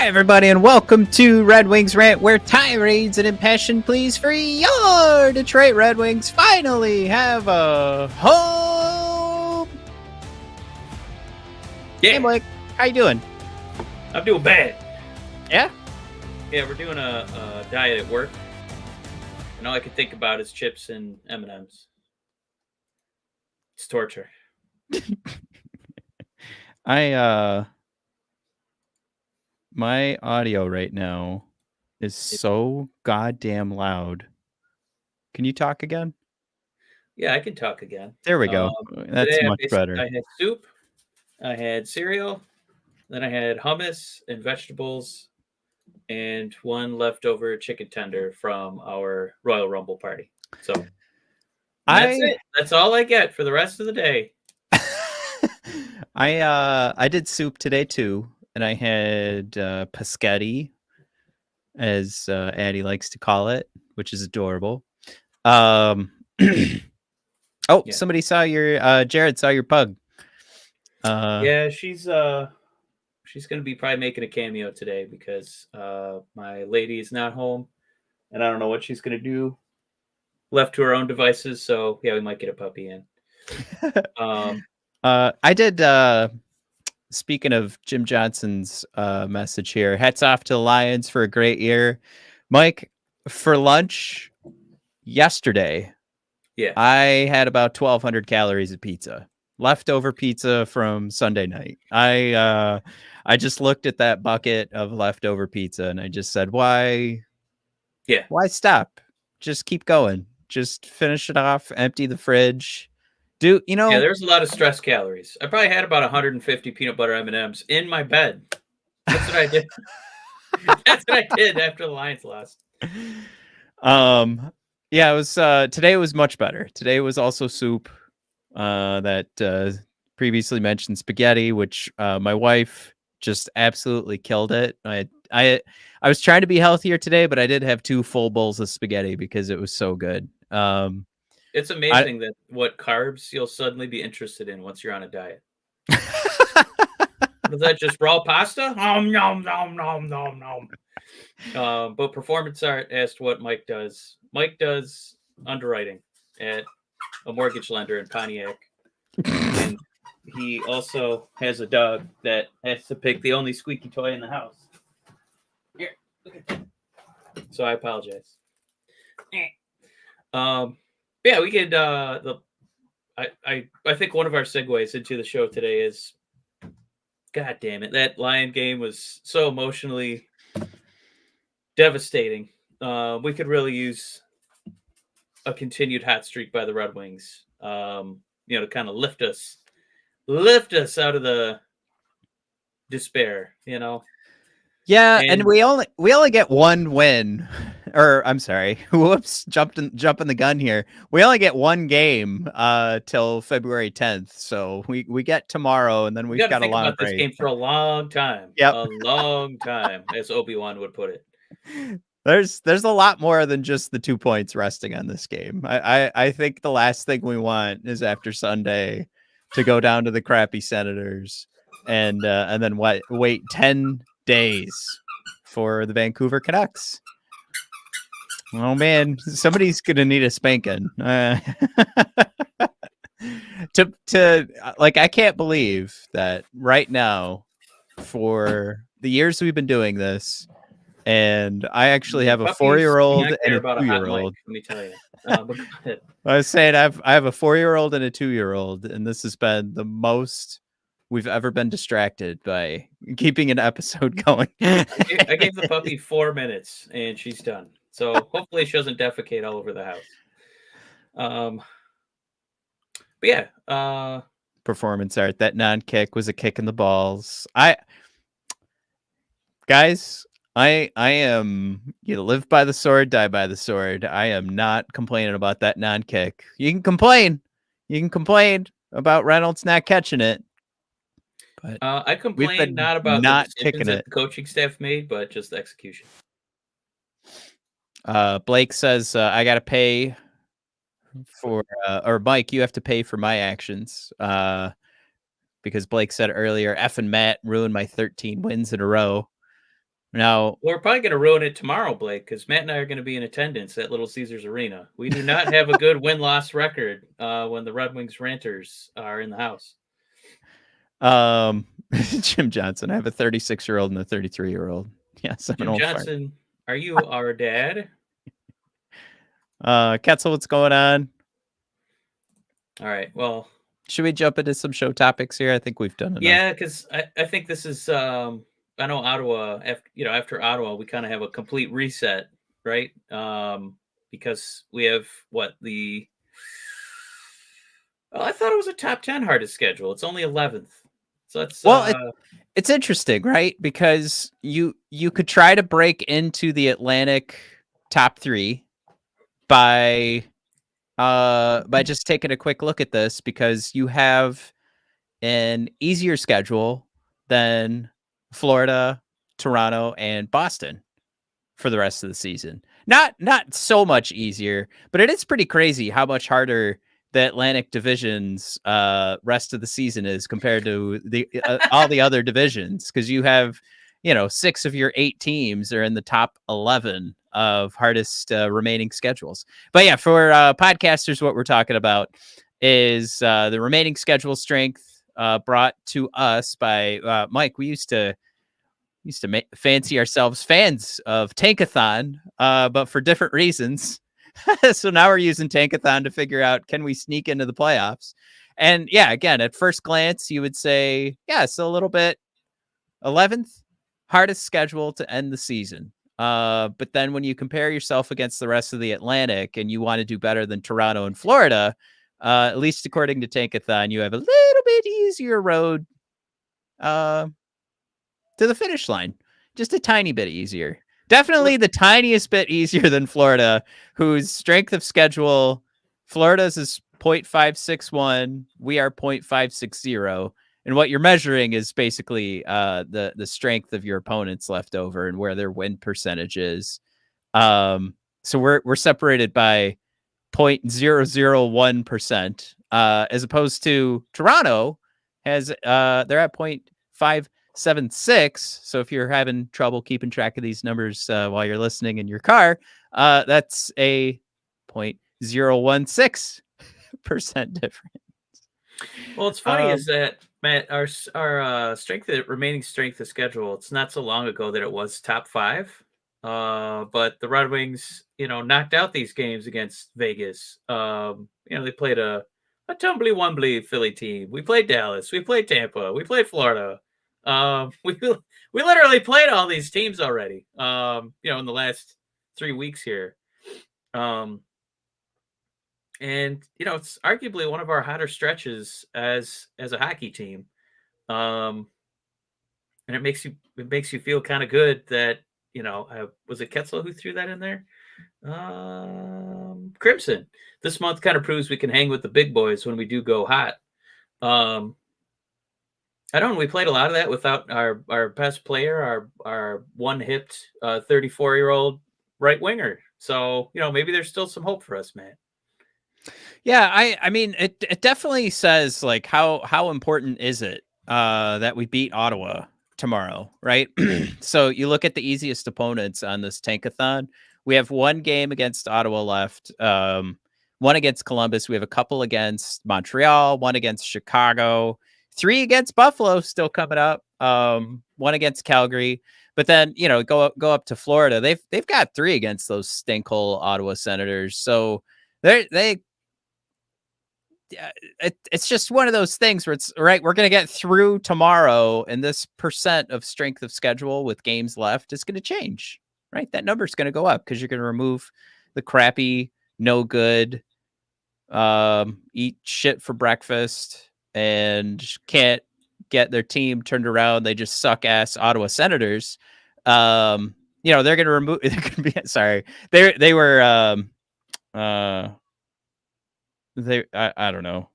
Hi, everybody, and welcome to Red Wings Rant, where tirades and impassioned pleas for your Detroit Red Wings finally have a home. Yeah. Hey, Mike, how you doing? I'm doing bad. Yeah? Yeah, we're doing a diet at work, and all I can think about is chips and M&Ms. It's torture. My audio right now is so goddamn loud. Can you talk again? Yeah, I can talk again. There we go. That's Today much better. I had soup, I had cereal, then I had hummus and vegetables, and one leftover chicken tender from our Royal Rumble party. So that's it. That's all I get for the rest of the day. I did soup today too, and I had paschetti, as Addie likes to call it, which is adorable. Oh, Yeah. somebody saw your Jared saw your pug. Yeah, she's gonna be probably making a cameo today because my lady is not home, and I don't know what she's gonna do. Left to her own devices, so yeah, we might get a puppy in. I did. Speaking of Jim Johnson's message here, hats off to the Lions for a great year. Mike, for lunch yesterday, Yeah, I had about 1,200 calories of pizza, leftover pizza from Sunday night. I just looked at that bucket of leftover pizza and I just said, why stop? Just keep going. Just finish it off, empty the fridge. yeah. There's a lot of stress calories. I probably had about 150 peanut butter M&Ms in my bed. That's what I did. That's what I did after the Lions lost. Yeah, it was today was much better. Today was also soup. That previously mentioned spaghetti, which my wife just absolutely killed it. I was trying to be healthier today, but I did have 2 full bowls of spaghetti because it was so good. It's amazing that what carbs you'll suddenly be interested in once you're on a diet. Was that just raw pasta? Nom nom nom nom nom nom. But Performance Art asked what Mike does. Mike does underwriting at a mortgage lender in Pontiac, and he also has a dog that has to pick the only squeaky toy in the house. Here, look at that. So I apologize. Yeah, we could. I think one of our segues into the show today is, God damn it, that Lion game was so emotionally devastating. We could really use a continued hot streak by the Red Wings, to kind of lift us out of the despair, Yeah, and we only get one win. Or I'm sorry, whoops, jumping the gun here. We only get one game till February 10th. So we get tomorrow, and then we've got a long about break. This game for a long time. Yep. A long time, as Obi-Wan would put it. There's a lot more than just the 2 points resting on this game. I think the last thing we want is after Sunday to go down to the crappy Senators and then wait 10 days for the Vancouver Canucks. Oh man, somebody's gonna need a spanking. I can't believe that right now, for the yeyears we've been doing this, and I actually have a 4-year-old and a 2-year-old. Let me tell you. I was saying I have a 4-year-old and a 2-year-old, and this has been the most we've ever been distracted by keeping an episode going. I gave the puppy 4 minutes, and she's done. So hopefully she doesn't defecate all over the house. But yeah. Performance art. That non-kick was a kick in the balls. Guys, I am, live by the sword, die by the sword. I am not complaining about that non-kick. You can complain about Reynolds not catching it. But I complain not about the decisions that the coaching staff made, but just the execution. Blake says I got to pay for, or Mike, you have to pay for my actions. Because Blake said earlier, F and Matt ruined my 13 wins in a row. Now, We're probably going to ruin it tomorrow, Blake, because Matt and I are going to be in attendance at Little Caesars Arena. We do not have a good win-loss record when the Red Wings Ranters are in the house. Jim Johnson. I have a 36-year-old and a 33-year-old. Yes, I'm an Jim old Johnson, are you our dad? Ketzel, what's going on? All right. Well, should we jump into some show topics here? I think we've done enough. Yeah, because I think this is I know Ottawa after Ottawa we kind of have a complete reset, right? Because we have I thought it was a top 10 hardest schedule. It's only 11th. So that's it's interesting, right? Because you could try to break into the Atlantic top 3 by just taking a quick look at this, because you have an easier schedule than Florida, Toronto, and Boston for the rest of the season. Not so much easier, but it is pretty crazy how much harder the Atlantic division's rest of the season is compared to the all the other divisions, because you have 6 of your 8 teams are in the top 11 of hardest remaining schedules. But yeah, for podcasters, what we're talking about is the remaining schedule strength brought to us by Mike. We used to fancy ourselves fans of Tankathon, but for different reasons. So now we're using Tankathon to figure out, can we sneak into the playoffs? And yeah, again, at first glance, you would say, yeah, it's a little bit 11th hardest schedule to end the season. But then when you compare yourself against the rest of the Atlantic and you want to do better than Toronto and Florida, at least according to Tankathon, you have a little bit easier road to the finish line. Just a tiny bit easier. Definitely the tiniest bit easier than Florida, whose strength of schedule, Florida's is 0.561. We are 0.560. And what you're measuring is basically the strength of your opponents left over and where their win percentage is. So we're separated by 0.001%, as opposed to Toronto has they're at 0.576. So if you're having trouble keeping track of these numbers while you're listening in your car, that's a 0.016% difference. Well, what's funny is that, Matt, our remaining strength of schedule, it's not so long ago that it was top 5. But the Red Wings, knocked out these games against Vegas. They played a tumbly-wumbly Philly team. We played Dallas. We played Tampa. We played Florida. We literally played all these teams already. In the last 3 weeks here. And it's arguably one of our hotter stretches as a hockey team. And it makes you feel kind of good that was it Ketzel who threw that in there? Crimson. This month kind of proves we can hang with the big boys when we do go hot. I don't know. We played a lot of that without our best player, our one-hipped 34-year-old right winger. So maybe there's still some hope for us, man. Yeah, I mean, it definitely says, like, how important is it that we beat Ottawa tomorrow, right? So you look at the easiest opponents on this Tankathon. We have 1 game against Ottawa left, 1 against Columbus. We have a couple against Montreal, 1 against Chicago, 3 against Buffalo still coming up, 1 against Calgary. But then, go up to Florida. They've got 3 against those stinkhole Ottawa Senators. So it's just one of those things where it's right. We're going to get through tomorrow, and this percent of strength of schedule with games left is going to change, right? That number is going to go up because you're going to remove the crappy, no good, eat shit for breakfast and can't get their team turned around. They just suck ass Ottawa Senators. They're going to remove. They're going to be sorry. They were. I don't know.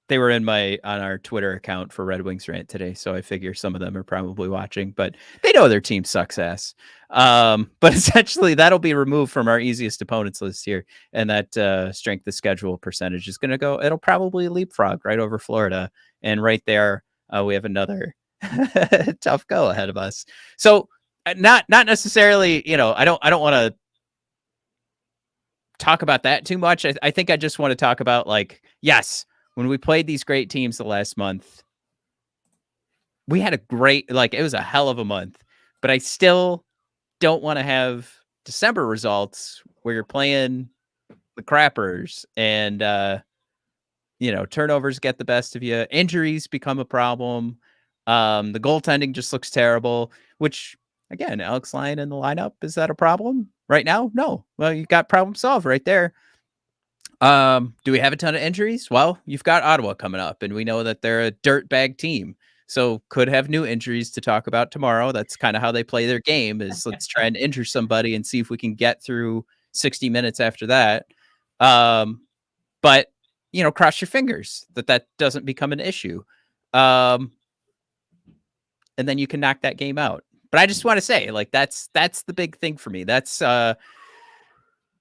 They were on our Twitter account for Red Wings Rant today, so I figure some of them are probably watching, but they know their team sucks ass. But essentially, that'll be removed from our easiest opponents list here, and that strength of schedule percentage is going to go. It'll probably leapfrog right over Florida, and right there we have another tough go ahead of us. So not necessarily, I don't want to talk about that too much. I think I just want to talk about, like, yes, when we played these great teams the last month, we had a great, like, it was a hell of a month, but I still don't want to have December results where you're playing the crappers and, turnovers get the best of you. Injuries become a problem. The goaltending just looks terrible, which, again, Alex Lyon in the lineup, is that a problem right now? No. Well, you got problem solved right there. Do we have a ton of injuries? Well, you've got Ottawa coming up, and we know that they're a dirtbag team. So could have new injuries to talk about tomorrow. That's kind of how they play their game, is let's try and injure somebody and see if we can get through 60 minutes after that. But, cross your fingers that doesn't become an issue. And then you can knock that game out. But I just want to say, like, that's the big thing for me. That's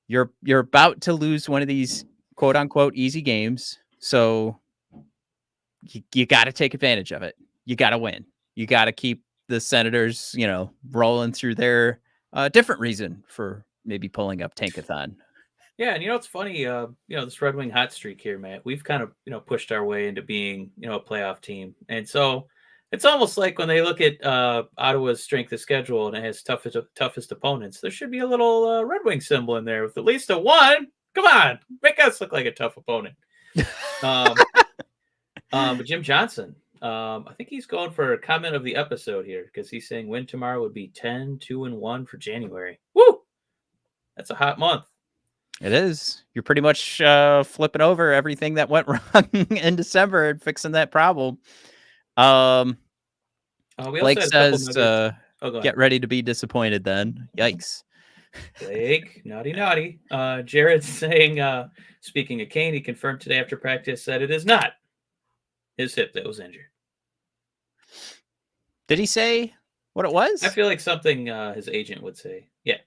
you're about to lose one of these quote unquote easy games. So you got to take advantage of it. You got to win. You got to keep the Senators, rolling through their different reason for maybe pulling up Tankathon. Yeah, and it's funny, this Red Wing hot streak here, Matt. We've kind of, pushed our way into being, a playoff team. And so it's almost like when they look at Ottawa's strength of schedule and it has toughest opponents, there should be a little Red Wing symbol in there with at least a 1. Come on, make us look like a tough opponent. But Jim Johnson, I think he's going for a comment of the episode here, because he's saying win tomorrow would be 10-2-1 for January. Woo! That's a hot month. It is. You're pretty much flipping over everything that went wrong in December and fixing that problem. Blake says, get ready to be disappointed then. Yikes. Blake, naughty. Jared's saying, speaking of Kane, he confirmed today after practice that it is not his hip that was injured. Did he say what it was? I feel like something his agent would say. Yeah.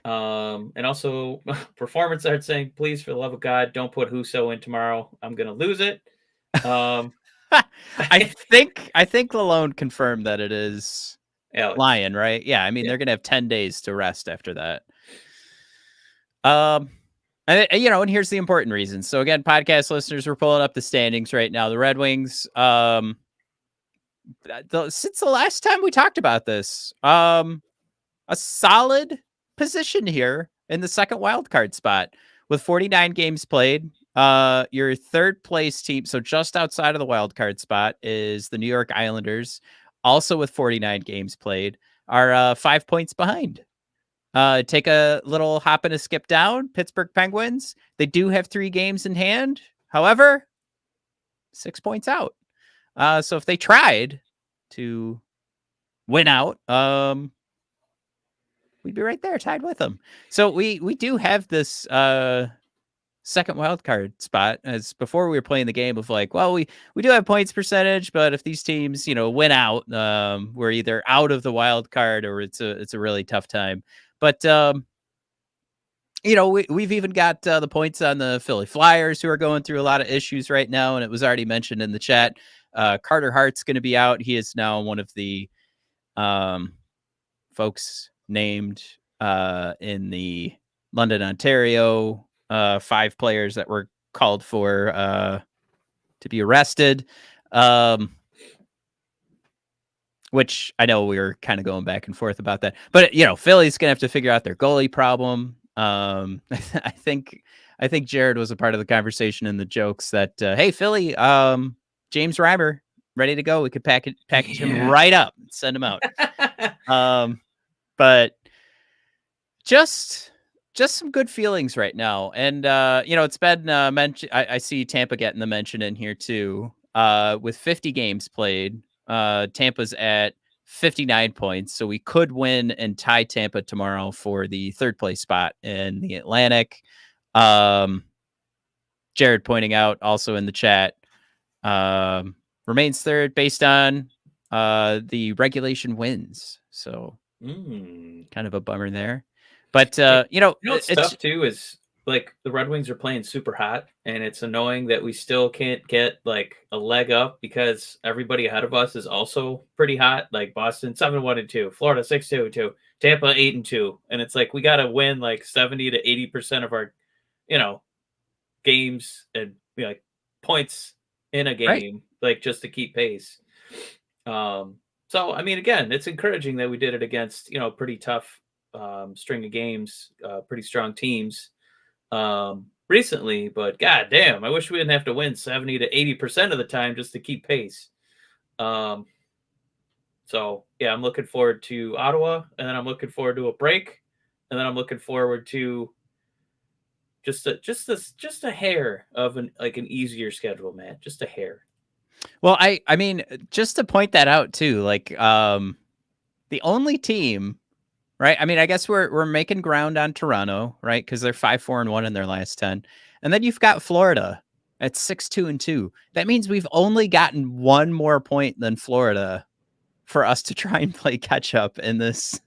And also performance art saying, please, for the love of God, don't put Husso in tomorrow. I'm going to lose it. I think Lyon confirmed that it is Alex. Lyon, right? Yeah. I mean, they're going to have 10 days to rest after that. And here's the important reason. So again, podcast listeners, we're pulling up the standings right now. The Red Wings, since the last time we talked about this, a solid position here in the second wildcard spot with 49 games played. Your third place team, so just outside of the wildcard spot, is the New York Islanders, also with 49 games played, are 5 points behind. Take a little hop and a skip down. Pittsburgh Penguins, they do have 3 games in hand. However, 6 points out. So if they tried to win out, we'd be right there tied with them. So we do have this second wild card spot. As before we were playing the game of like, well, we do have points percentage, but if these teams, win out, we're either out of the wild card or it's a really tough time. But we've even got the points on the Philly Flyers, who are going through a lot of issues right now, and it was already mentioned in the chat. Carter Hart's going to be out. He is now one of the folks named in the London, Ontario 5 players that were called for to be arrested, which I know we were kind of going back and forth about that. But, Philly's going to have to figure out their goalie problem. I think Jared was a part of the conversation in the jokes that, hey, Philly, James Reimer, ready to go. We could package him right up and send him out. But just some good feelings right now. And, it's been mentioned. I see Tampa getting the mention in here too. With 50 games played, Tampa's at 59 points. So we could win and tie Tampa tomorrow for the third place spot in the Atlantic. Jared pointing out also in the chat, remains third based on the regulation wins. So kind of a bummer there. But, what's tough too is like the Red Wings are playing super hot, and it's annoying that we still can't get like a leg up because everybody ahead of us is also pretty hot. Like Boston 7-1-2, Florida 6-2-2, Tampa 8-2, and it's like we got to win like 70 to 80% of our, games and like points in a game, like just to keep pace. So I mean, again, it's encouraging that we did it against pretty tough string of games, pretty strong teams recently, but god damn, I wish we didn't have to win 70 to 80% of the time just to keep pace. So yeah, I'm looking forward to Ottawa, and then I'm looking forward to a break, and then I'm looking forward to just a hair of an easier schedule, man. Just a hair. Well, I mean, just to point that out too, like the only team, right? I mean, I guess we're making ground on Toronto, right? Because they're 5-4-1 in their last 10. And then you've got Florida at 6-2-2. That means we've only gotten one more point than Florida for us to try and play catch up in this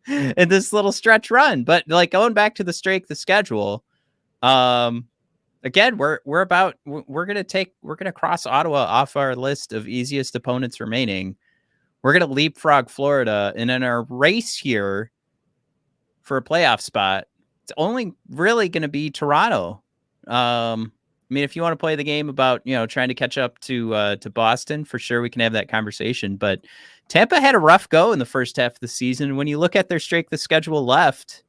in this little stretch run. But like going back to the strength of schedule, again, we're gonna cross Ottawa off our list of easiest opponents remaining. We're gonna leapfrog Florida, and in our race here for a playoff spot, it's only really gonna be Toronto. I mean, if you want to play the game about trying to catch up to Boston, for sure we can have that conversation. But Tampa had a rough go in the first half of the season. When you look at their strength of schedule left,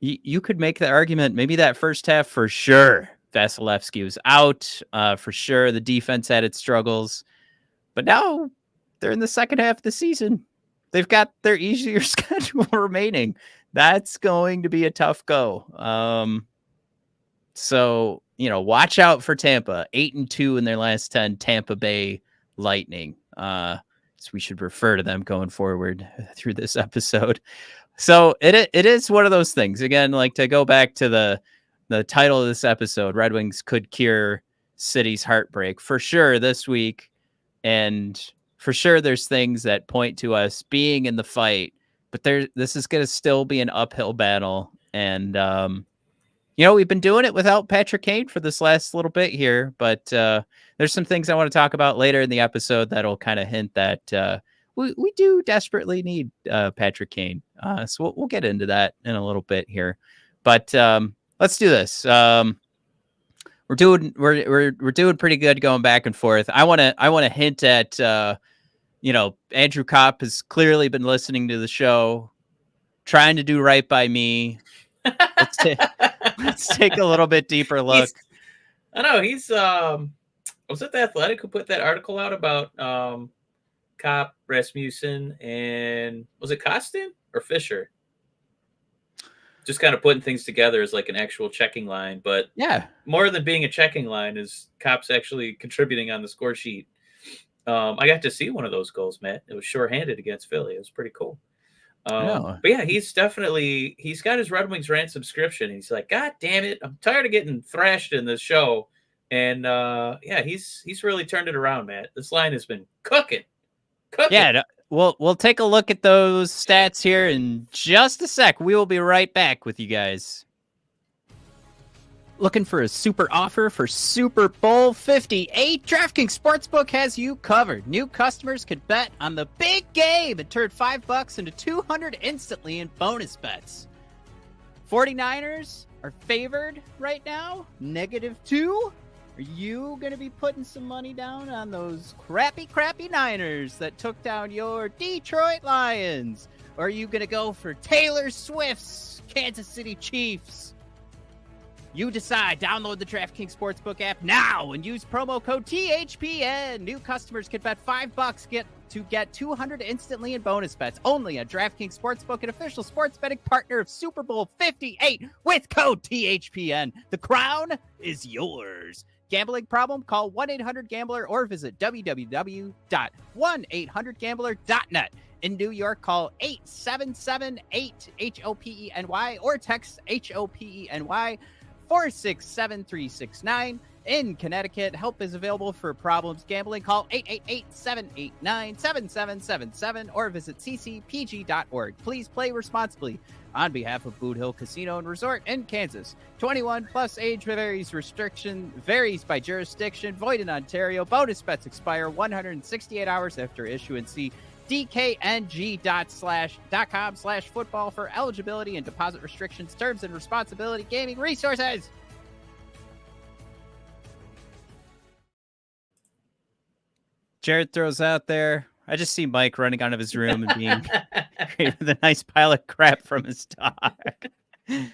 you could make the argument maybe that first half for sure Vasilevsky was out. For sure the defense had its struggles. But now they're in the second half of the season. They've got their easier schedule remaining. That's going to be a tough go. So, watch out for Tampa. 8-2 in their last 10, Tampa Bay Lightning. So we should refer to them going forward through this episode. So it is one of those things. Again, like to go back to the title of this episode, Red Wings could cure City's heartbreak for sure this week. And for sure there's things that point to us being in the fight, but this is going to still be an uphill battle. And, we've been doing it without Patrick Kane for this last little bit here, but there's some things I want to talk about later in the episode that'll kind of hint that we do desperately need Patrick Kane. So we'll get into that in a little bit here, but let's do this. We're doing pretty good going back and forth. I want to hint at Andrew Kopp has clearly been listening to the show, trying to do right by me. Let's take a little bit deeper look. I know he's was it The Athletic who put that article out about Kopp, Rasmussen, and was it Kostin or Fisher? Just kind of putting things together as like an actual checking line, but yeah, more than being a checking line is Kopp's actually contributing on the score sheet. I got to see one of those goals, Matt. It was shorthanded against Philly. It was pretty cool. But yeah, he's got his Red Wings Rant subscription. He's like, God damn it, I'm tired of getting thrashed in this show. And yeah, he's really turned it around, Matt. This line has been cooking. Yeah, we'll take a look at those stats here in just a sec. We will be right back with you guys. Looking for a super offer for Super Bowl 58? DraftKings Sportsbook has you covered. New customers could bet on the big game and turn $5 into $200 instantly in bonus bets. 49ers are favored right now, -2. Are you going to be putting some money down on those crappy Niners that took down your Detroit Lions? Or are you going to go for Taylor Swift's Kansas City Chiefs? You decide. Download the DraftKings Sportsbook app now and use promo code THPN. New customers can bet $5 get $200 instantly in bonus bets. Only on DraftKings Sportsbook, an official sports betting partner of Super Bowl 58 with code THPN. The crown is yours. Gambling problem? Call 1-800-GAMBLER or visit www.1800gambler.net. In New York, call 877-8-HOPENY or text HOPENY 467-369. in Connecticut. Help is available for problems gambling. Call 888-789-7777 or visit ccpg.org. Please play responsibly. On behalf of Boot Hill Casino and Resort in Kansas, 21 plus age varies by jurisdiction, void in Ontario. Bonus bets expire 168 hours after issuance. See dkng.com/football for eligibility and deposit restrictions, terms, and responsibility gaming resources. Jared throws out there, I just see Mike running out of his room and being great with a nice pile of crap from his dog. I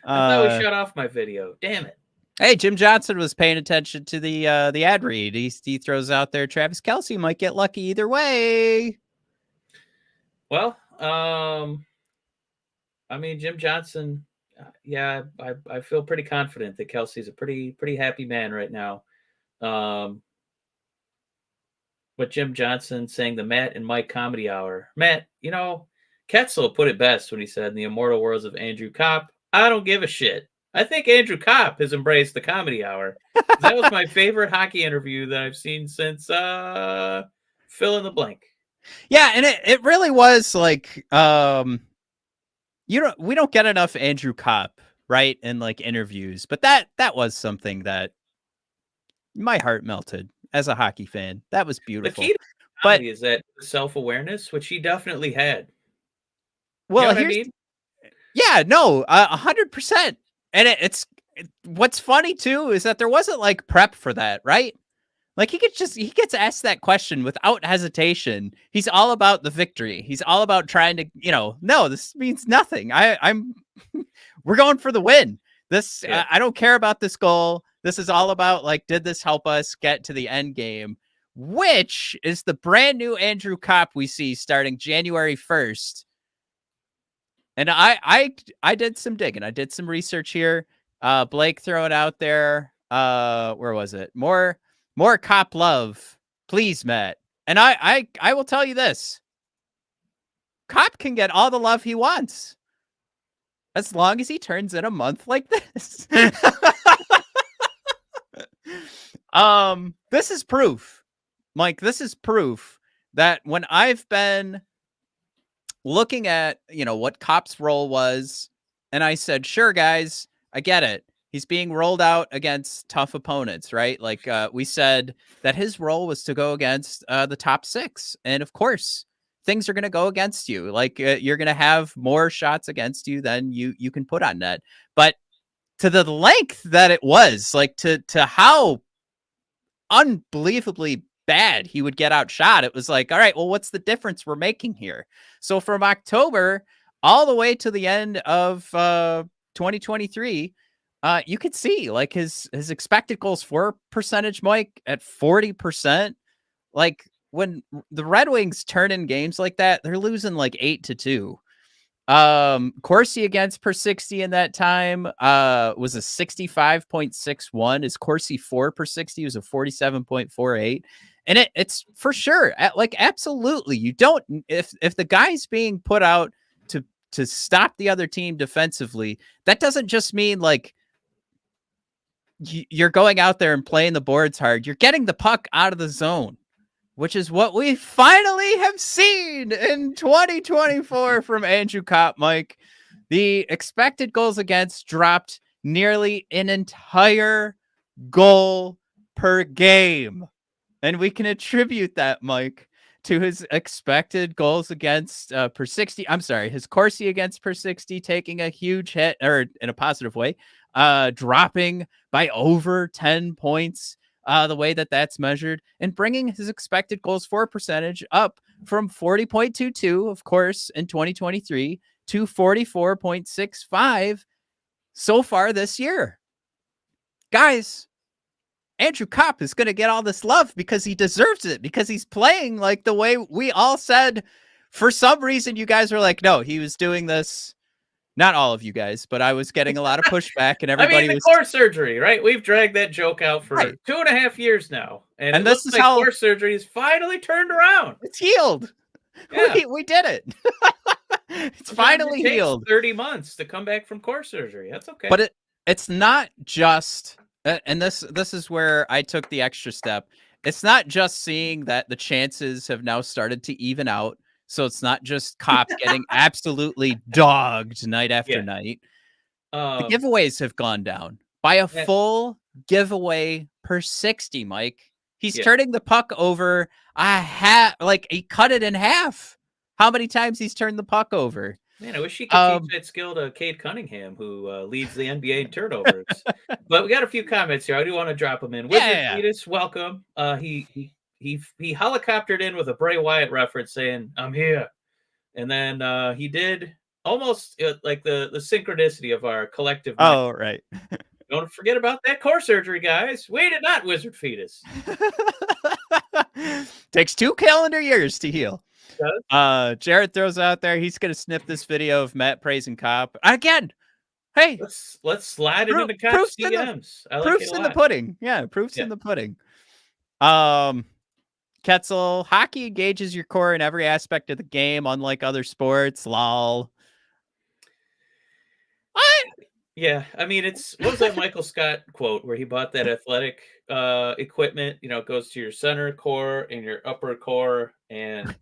thought we shut off my video. Damn it. Hey, Jim Johnson was paying attention to the ad read. He throws out there, Travis Kelce might get lucky either way. Well, I mean, Jim Johnson, yeah, I feel pretty confident that Kelce's a pretty happy man right now. What Jim Johnson saying the Matt and Mike comedy hour. Matt, Ketzel put it best when he said, in the immortal words of Andrew Kopp, I don't give a shit. I think Andrew Kopp has embraced the comedy hour. That was my favorite hockey interview that I've seen since fill in the blank. Yeah, and it really was like we don't get enough Andrew Kopp, right, in like interviews, but that was something that my heart melted as a hockey fan. That was beautiful. The key to comedy is that self-awareness, which he definitely had. Well, you know what I mean? Yeah, no, 100%. And it's what's funny too is that there wasn't like prep for that, right? Like he gets asked that question without hesitation. He's all about the victory. He's all about trying to, no, this means nothing. We're going for the win. I don't care about this goal. This is all about like, did this help us get to the end game? Which is the brand new Andrew Kopp we see starting January 1st. And I did some digging. I did some research here. Blake throwing out there. Where was it? More Kopp love, please, Matt. And I will tell you this: Kopp can get all the love he wants, as long as he turns in a month like this. This is proof, Mike. This is proof that when I've been looking at, what Kopp's role was, and I said, sure, guys, I get it. He's being rolled out against tough opponents, right? Like we said that his role was to go against the top six. And of course, things are going to go against you. Like you're going to have more shots against you than you can put on net. But to the length that it was, like to how unbelievably bad he would get outshot, it was like, all right, well, what's the difference we're making here? So from October all the way to the end of 2023, you could see like his expected goals for percentage, Mike, at 40%. Like when the Red Wings turn in games like that, they're losing like 8-2. Corsi against per 60 in that time was a 65.61. His Corsi 4 per 60 was a 47.48. And it's for sure, like, absolutely. You don't, if the guy's being put out to stop the other team defensively, that doesn't just mean like you're going out there and playing the boards hard. You're getting the puck out of the zone, which is what we finally have seen in 2024 from Andrew Kopp, Mike. The expected goals against dropped nearly an entire goal per game. And we can attribute that, Mike, to his expected goals against per 60. I'm sorry, his Corsi against per 60 taking a huge hit, or in a positive way, dropping by over 10 points, the way that's measured, and bringing his expected goals for percentage up from 40.22, of course, in 2023 to 44.65 so far this year. Guys, Andrew Kopp is going to get all this love because he deserves it, because he's playing like the way we all said. For some reason, you guys were like, no, he was doing this. Not all of you guys, but I was getting a lot of pushback, and everybody the was core surgery, right? We've dragged that joke out for 2.5 years now, and this is how core surgery is finally turned around. It's healed. Yeah. We did it. It's finally healed. 30 months to come back from core surgery. That's okay. But it's not just And this is where I took the extra step. It's not just seeing that the chances have now started to even out. So it's not just Cop getting absolutely dogged night after Yeah. night. The Um, giveaways have gone down by a that- full giveaway per 60, Mike. He's yeah. turning the puck over like he cut it in half. How many times he's turned the puck over? Man, I wish he could teach Um, that skill to Cade Cunningham, who leads the NBA in turnovers. But we got a few comments here. I do want to drop them in. yeah, Wizard yeah, yeah. Fetus, welcome. He helicoptered in with a Bray Wyatt reference saying, "I'm here," and then he did almost like the synchronicity of our collective mind. Oh, right. Don't forget about that core surgery, guys. We did not, Wizard Fetus. Takes 2 calendar years to heal. Does. Jared throws out there he's gonna snip this video of Matt praising Cop. Again, hey, Let's slide it into Cop's proof's in the DMs. I like it proof's a in the lot. pudding. Yeah, proof's Yeah. in the pudding. Ketzel, hockey engages your core in every aspect of the game, unlike other sports. Lol. What? Yeah, I mean, it's what was that Michael Scott quote where he bought that athletic equipment? You know, it goes to your center core and your upper core and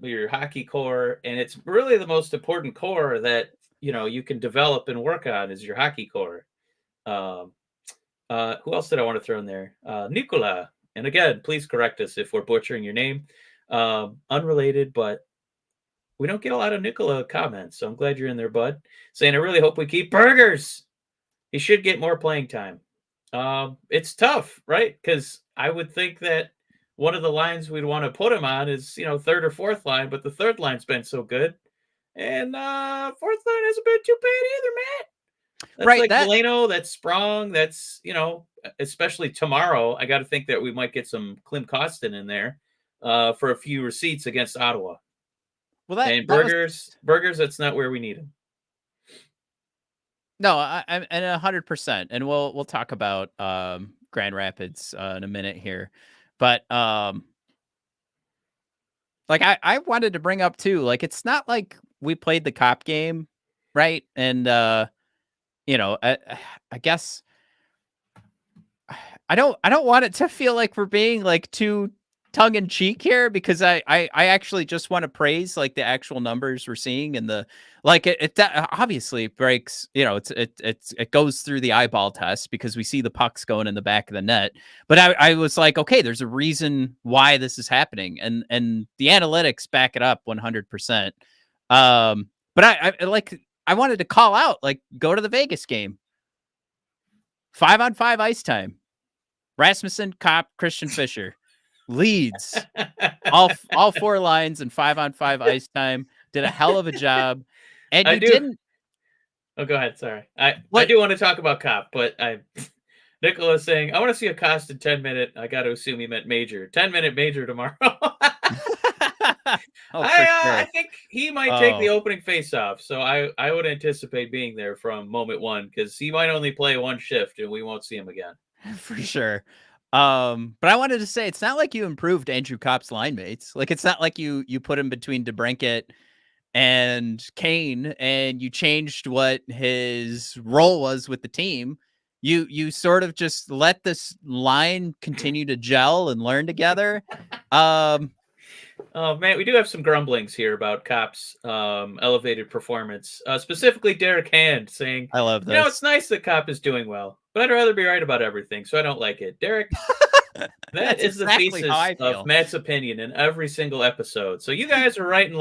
your hockey core, and it's really the most important core that you can develop and work on is your hockey core. Um, who else did I want to throw in there? Nicola. And again, please correct us if we're butchering your name. Unrelated, but we don't get a lot of Nicola comments, so I'm glad you're in there, bud. Saying I really hope we keep Burgers. He should get more playing time. It's tough, right? Because I would think that one of the lines we'd want to put him on is third or fourth line, but the third line's been so good, and fourth line hasn't been too bad either, Matt. That's Right, like that Delano, that's Sprong, that's especially tomorrow. I got to think that we might get some Klim Kostin in there for a few receipts against Ottawa. well that And that was burgers, that's not where we need him. no, I'm and 100%. And we'll talk about Grand Rapids in a minute here. But like I wanted to bring up too, like it's not like we played the Cop game, right? And I guess I don't want it to feel like we're being like too tongue in cheek here, because I actually just want to praise like the actual numbers we're seeing, and the like it that obviously breaks, it goes through the eyeball test because we see the pucks going in the back of the net. But I was like, okay, there's a reason why this is happening, and the analytics back it up 100%. But I wanted to call out, like, go to the Vegas game. 5-on-5 ice time. Rasmussen, Cop, Christian Fisher leads all 4 lines in 5-on-5 ice time. Did a hell of a job. And I you do. didn't Oh, go ahead. Sorry. I what do want to talk about Cop, but Nicola's saying, I want to see a cost in 10-minute. I got to assume he meant major. 10-minute major tomorrow. Oh, for I sure. think he might take the Oh, opening face-off. So I would anticipate being there from moment one because he might only play one shift and we won't see him again. for sure. But I wanted to say, it's not like you improved Andrew Copp's line mates. Like, it's not like you put him between DeBrincat and Kane and you changed what his role was with the team. You sort of just let this line continue to gel and learn together. Oh man, we do have some grumblings here about Cop's elevated performance. Specifically, Derek Hand saying, I love it's this. nice that Cop is doing well, but I'd rather be right about everything, so I don't like it. Derek, that That's is the exactly how thesis I of feel. Matt's opinion in every single episode. So you guys are right in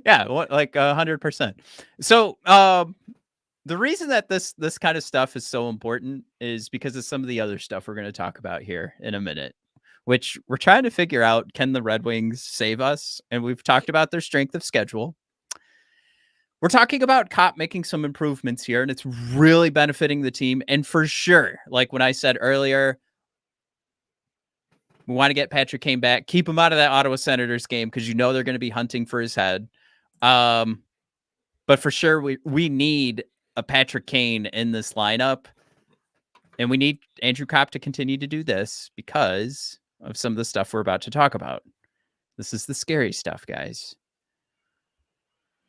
Yeah, like 100%. So, the reason that this kind of stuff is so important is because of some of the other stuff we're going to talk about here in a minute, which we're trying to figure out, can the Red Wings save us? And we've talked about their strength of schedule. We're talking about Cop making some improvements here, and it's really benefiting the team. And for sure, like when I said earlier, we want to get Patrick Kane back, keep him out of that Ottawa Senators game because they're going to be hunting for his head. But for sure, we need a Patrick Kane in this lineup, and we need Andrew Cop to continue to do this because of some of the stuff we're about to talk about. This is the scary stuff, guys.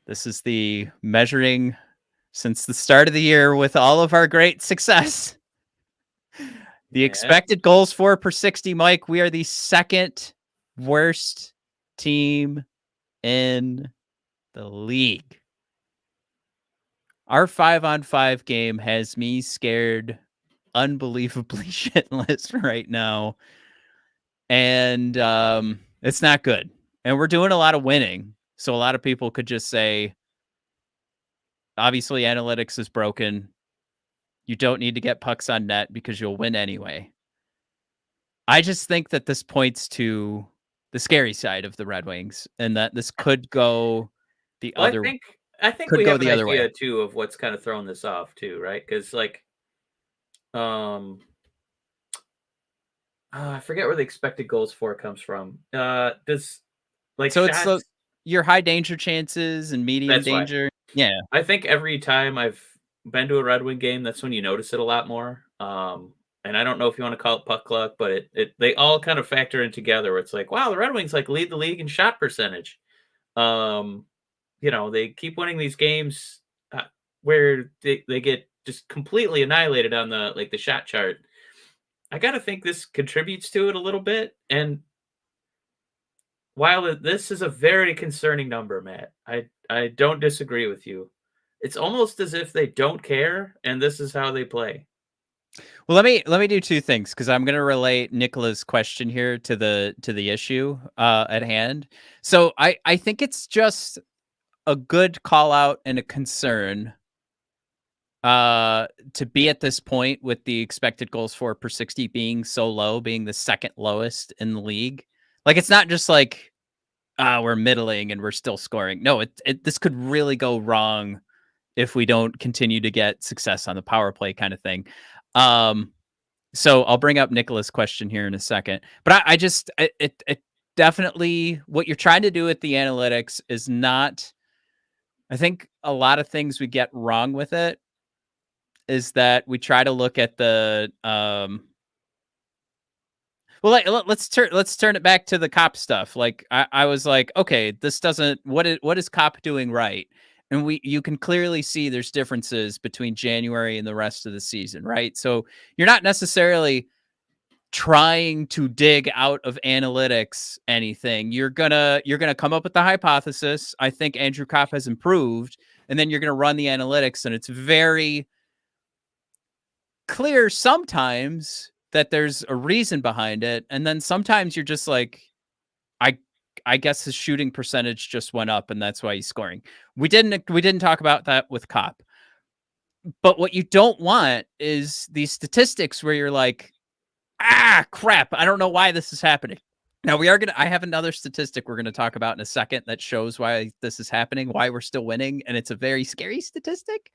This is the measuring since the start of the year with all of our great success. The expected goals for per 60, Mike, we are the second worst team in the league. Our 5-on-5 game has me scared unbelievably shitless right now. And it's not good. And we're doing a lot of winning. So a lot of people could just say, obviously, analytics is broken. You don't need to get pucks on net because you'll win anyway. I just think that this points to the scary side of the Red Wings and that this could go the other way. I think Could we go have an the other idea way. too of what's kind of throwing this off too, right? Because I forget where the expected goals for comes from. Does like So shots? it's your high danger chances and medium That's why. danger. Yeah. I think every time I've been to a Red Wing game, that's when you notice it a lot more. And I don't know if you want to call it puck luck, but they all kind of factor in together. Where it's like, wow, the Red Wings like lead the league in shot percentage. They keep winning these games where they get just completely annihilated on the shot chart. I got to think this contributes to it a little bit. And while this is a very concerning number, Matt, I don't disagree with you. It's almost as if they don't care, and this is how they play. Well, let me do two things because I'm going to relate Nicola's question here to the issue at hand. So I think it's just a good call out and a concern to be at this point with the expected goals for per 60 being so low, being the second lowest in the league. Like it's not just like we're middling and we're still scoring. No, this could really go wrong if we don't continue to get success on the power play kind of thing. So I'll bring up Nicola's question here in a second, but I just, it definitely what you're trying to do with the analytics is not, I think a lot of things we get wrong with it is that we try to look at the, well, let's turn it back to the cop stuff. Like I was like, okay, this doesn't, what is cop doing right? And you can clearly see there's differences between January and the rest of the season, right? So you're not necessarily trying to dig out of analytics anything. You're gonna come up with the hypothesis. I think Andrew Kopp has improved, and then you're gonna run the analytics, and it's very clear sometimes that there's a reason behind it, and then sometimes you're just like, I guess his shooting percentage just went up, and that's why he's scoring. We didn't talk about that with Kopp. But what you don't want is these statistics where you're like, crap, I don't know why this is happening. Now I have another statistic we're going to talk about in a second that shows why this is happening, why we're still winning, and it's a very scary statistic.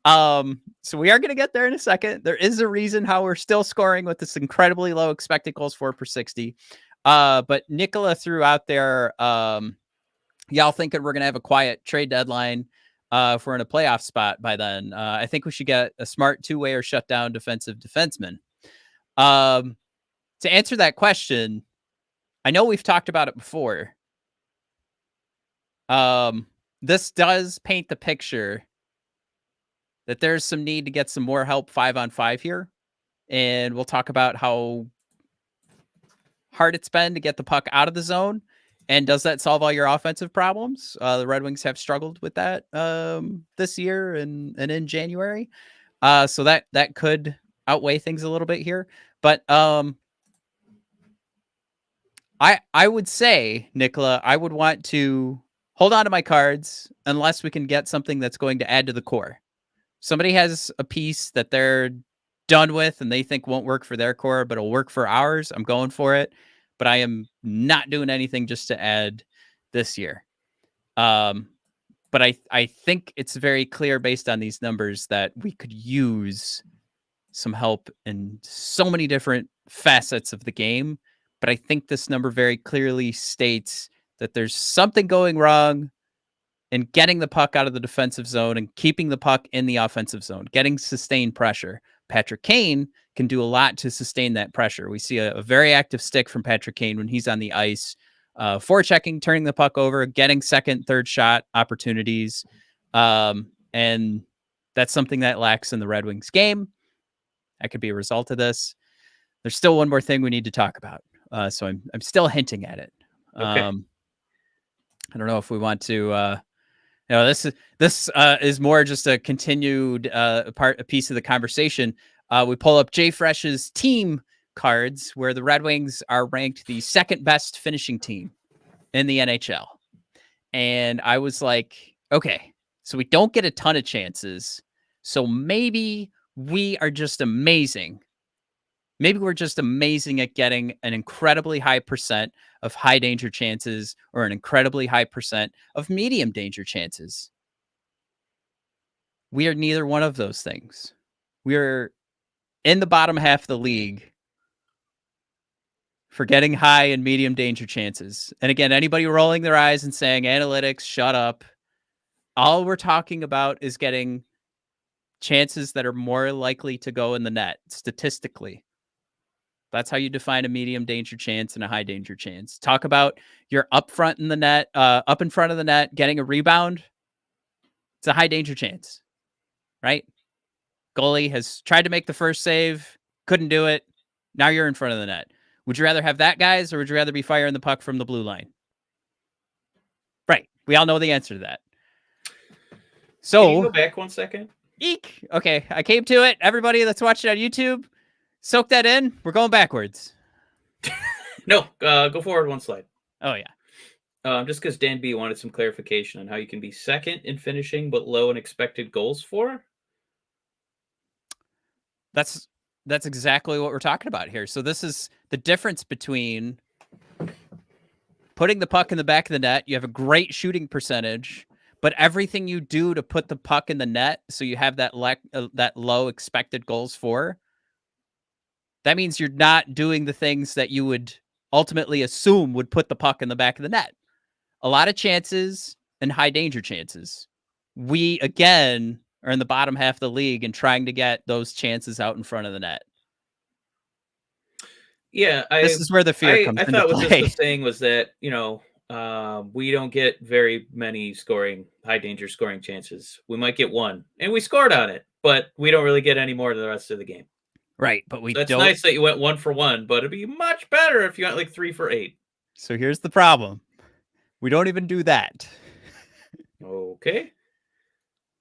So we are going to get there in a second. There is a reason how we're still scoring with this incredibly low expected goals for per 60. But Nicola threw out there, y'all thinking we're going to have a quiet trade deadline if we're in a playoff spot by then. I think we should get a smart two-way or shut down defensive defenseman. To answer that question, I know we've talked about it before. This does paint the picture that there's some need to get some more help 5-on-5 here. And we'll talk about how hard it's been to get the puck out of the zone. And does that solve all your offensive problems? The Red Wings have struggled with that this year and in January. So that could outweigh things a little bit here. But I would say, Nicola, I would want to hold on to my cards unless we can get something that's going to add to the core. Somebody has a piece that they're done with and they think won't work for their core, but it'll work for ours. I'm going for it. But I am not doing anything just to add this year. But I think it's very clear based on these numbers that we could use some help in so many different facets of the game. But I think this number very clearly states that there's something going wrong in getting the puck out of the defensive zone and keeping the puck in the offensive zone, getting sustained pressure. Patrick Kane can do a lot to sustain that pressure. We see a very active stick from Patrick Kane when he's on the ice, forechecking, turning the puck over, getting second, third shot opportunities. And That's something that lacks in the Red Wings game. That could be a result of this. There's still one more thing we need to talk about. So I'm still hinting at it. Okay. I don't know if we want to. This is more just a continued a piece of the conversation. We pull up JFresh's team cards, where the Red Wings are ranked the second best finishing team in the NHL, and I was like, okay, so we don't get a ton of chances, so maybe we are just amazing. Maybe we're just amazing at getting an incredibly high percent of high danger chances or an incredibly high percent of medium danger chances. We are neither one of those things. We're in the bottom half of the league for getting high and medium danger chances. And again, anybody rolling their eyes and saying, analytics, shut up. All we're talking about is getting chances that are more likely to go in the net statistically. That's how you define a medium danger chance and a high danger chance. Talk about you're up front in the net, up in front of the net, getting a rebound. It's a high danger chance, right? Goalie has tried to make the first save, couldn't do it. Now you're in front of the net. Would you rather have that, guys, or would you rather be firing the puck from the blue line? Right. We all know the answer to that. So, can you go back 1 second? Eek. Okay, I came to it. Everybody that's watching on YouTube, soak that in. We're going backwards. No, go forward 1 slide. Oh, yeah. Just because Dan B wanted some clarification on how you can be second in finishing but low in expected goals for. That's exactly what we're talking about here. So this is the difference between putting the puck in the back of the net. You have a great shooting percentage, but everything you do to put the puck in the net, so you have that low expected goals for, that means you're not doing the things that you would ultimately assume would put the puck in the back of the net. A lot of chances and high danger chances. We, again, are in the bottom half of the league and trying to get those chances out in front of the net. Yeah, this is where the fear comes into play. I thought what this was saying was that, we don't get very many high danger scoring chances. We might get one, and we scored on it, but we don't really get any more the rest of the game. Right, but we That's don't. Nice that you went 1 for 1, but it'd be much better if you went like 3 for 8. So here's the problem. We don't even do that. Okay.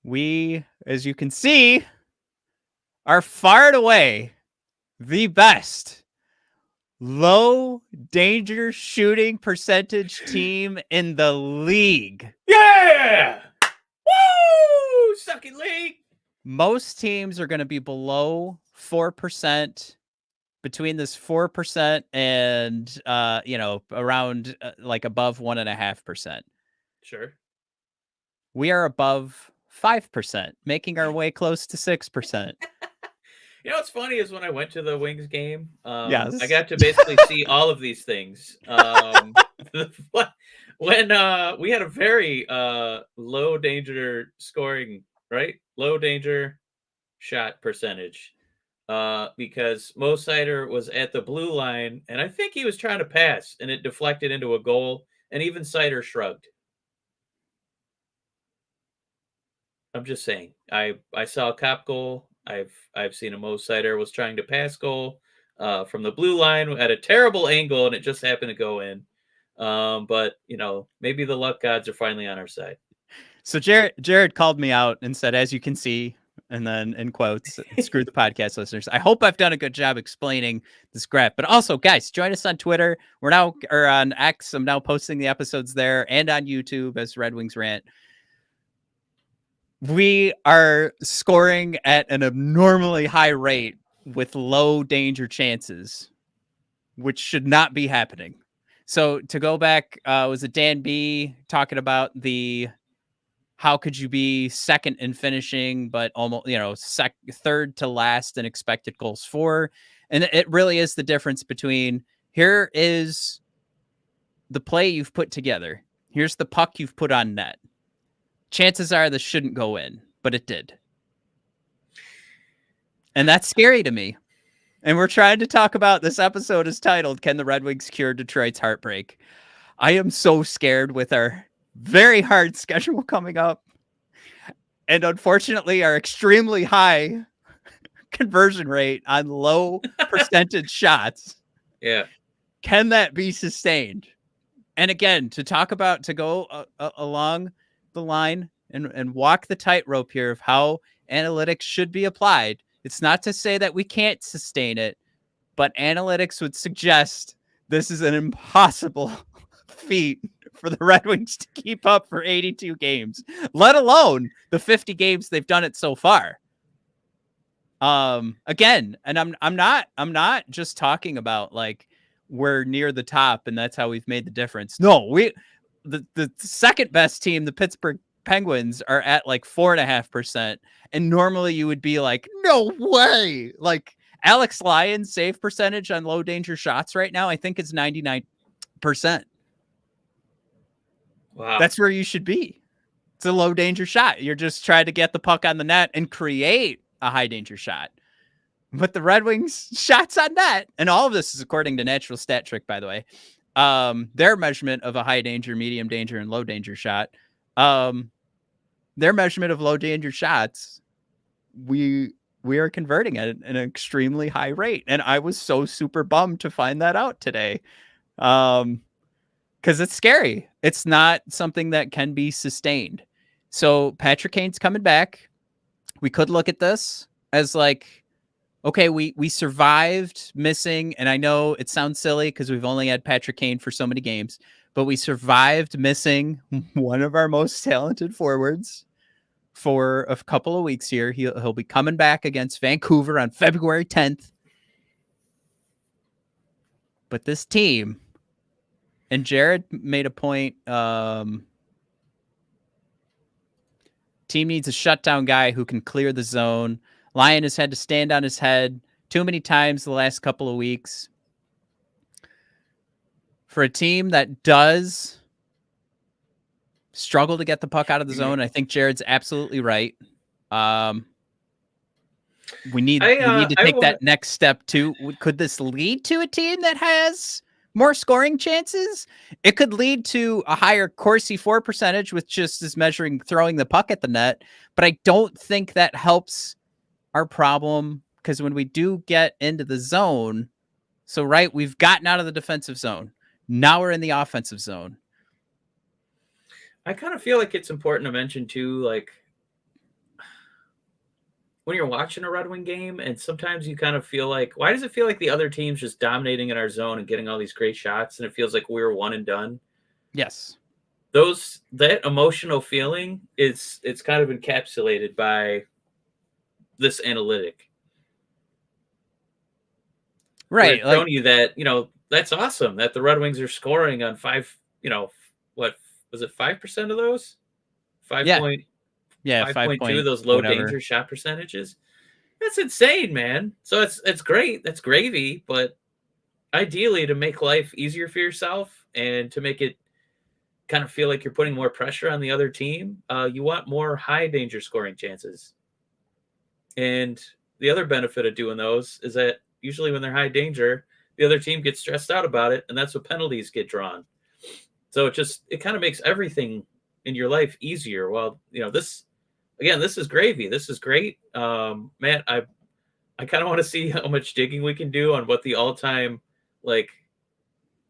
We, as you can see, are far and away the best low danger shooting percentage team in the league. Yeah! Woo! Second league! Most teams are going to be below 4%, between this 4% and, around like above 1.5%. Sure. We are above 5%, making our way close to 6%. You know what's funny is when I went to the Wings game, Yes. I got to basically see all of these things. When we had a very low danger scoring, right? Low danger shot percentage. Because Mo Seider was at the blue line, and I think he was trying to pass, and it deflected into a goal, and even Seider shrugged. I'm just saying. I saw a cop goal. I've seen a Mo Seider was trying to pass goal from the blue line at a terrible angle, and it just happened to go in. But maybe the luck gods are finally on our side. So Jared called me out and said, as you can see, and then in quotes, screw the podcast listeners. I hope I've done a good job explaining this graph. But also, guys, join us on Twitter. We're now, or on X. I'm now posting the episodes there, and on YouTube as Red Wings Rant. We are scoring at an abnormally high rate with low danger chances, which should not be happening. So to go back, was it Dan B talking about how could you be second in finishing, but almost, third to last in expected goals for? And it really is the difference between, here is the play you've put together. Here's the puck you've put on net. Chances are this shouldn't go in, but it did. And that's scary to me. And we're trying to talk about, this episode is titled, Can the Red Wings Cure Detroit's Heartbreak? I am so scared with our very hard schedule coming up. and unfortunately are extremely high conversion rate on low percentage shots. Yeah. Can that be sustained? And again, to go along the line and walk the tightrope here of how analytics should be applied. It's not to say that we can't sustain it, but analytics would suggest this is an impossible feat for the Red Wings to keep up for 82 games, let alone the 50 games they've done it so far. Again, and I'm not just talking about like we're near the top and that's how we've made the difference. No, the second best team, the Pittsburgh Penguins, are at like 4.5%. And normally you would be like, no way. Like Alex Lyon's save percentage on low danger shots right now, I think it's 99%. Wow. That's where you should be. It's a low danger shot. You're just trying to get the puck on the net and create a high danger shot. But the Red Wings shots on net, and all of this is according to Natural Stat Trick, by the way, their measurement of a high danger, medium danger, and low danger shot, their measurement of low danger shots, we are converting at an extremely high rate. And I was so super bummed to find that out today. Because it's scary. It's not something that can be sustained. So Patrick Kane's coming back. We could look at this as like, okay, we survived missing, and I know it sounds silly because we've only had Patrick Kane for so many games, but we survived missing one of our most talented forwards for a couple of weeks here. He'll be coming back against Vancouver on February 10th. But this team, and Jared made a point, team needs a shutdown guy who can clear the zone. Lyon has had to stand on his head too many times the last couple of weeks. For a team that does struggle to get the puck out of the zone, I think Jared's absolutely right. We need to take that next step too. Could this lead to a team that has more scoring chances? It could lead to a higher Corsi for percentage, which just is measuring throwing the puck at the net. But I don't think that helps our problem, because when we do get into the zone, so right, we've gotten out of the defensive zone. Now we're in the offensive zone. I kind of feel like it's important to mention too, like when you're watching a Red Wing game, and sometimes you kind of feel like, why does it feel like the other team's just dominating in our zone and getting all these great shots, and it feels like we're one and done? Yes. That emotional feeling it's kind of encapsulated by this analytic. Right. Like, showing you that, that's awesome that the Red Wings are scoring on 5, what was it, 5% of those? 5.2 of those low danger shot percentages. That's insane, man. So it's great. That's gravy, but ideally to make life easier for yourself and to make it kind of feel like you're putting more pressure on the other team, you want more high danger scoring chances. And the other benefit of doing those is that usually when they're high danger, the other team gets stressed out about it, and that's what penalties get drawn. So it kind of makes everything in your life easier. Well, this is gravy. This is great. Matt, I kind of want to see how much digging we can do on what the all-time